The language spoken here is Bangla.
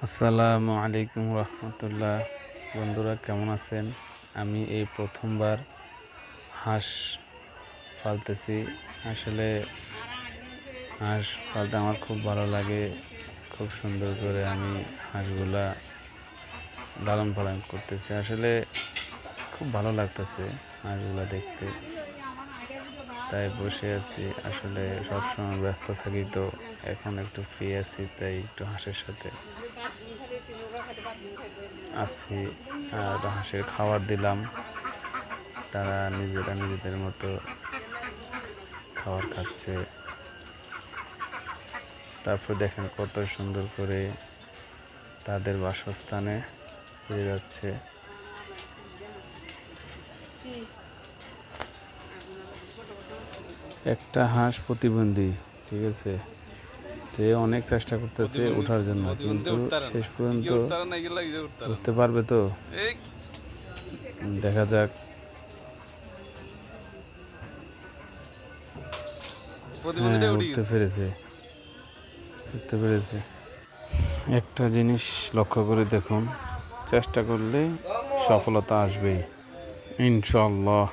আসসালামু আলাইকুম রহমতুল্লাহ। বন্ধুরা কেমন আছেন? আমি এই প্রথমবার হাঁস পালতেছি। আসলে হাঁস পালতে আমার খুব ভালো লাগে। খুব সুন্দর করে আমি হাঁসগুলা লালন পালন করতেছি। আসলে খুব ভালো লাগতেছে হাঁসগুলা দেখতে, তাই বসে আছি। আসলে সবসময় ব্যস্ত থাকি, তো এখন একটু ফ্রি আছি, তাই একটু হাঁসের সাথে আছি। আর হাঁসের খাবার দিলাম, তারা নিজেদের মতো খাবার খাচ্ছে। তারপর দেখেন কত সুন্দর করে তাদের বাসস্থানে ফিরে যাচ্ছে। একটা হাঁস প্রতিবন্ধী, ঠিক আছে, যে অনেক চেষ্টা করতেছে ওঠার জন্য, কিন্তু শেষ পর্যন্ত উঠতে পারবে তো? দেখা যাক। উঠতে পেরেছে। একটা জিনিস লক্ষ্য করে দেখুন, চেষ্টা করলে সফলতা আসবেই ইনশাআল্লাহ।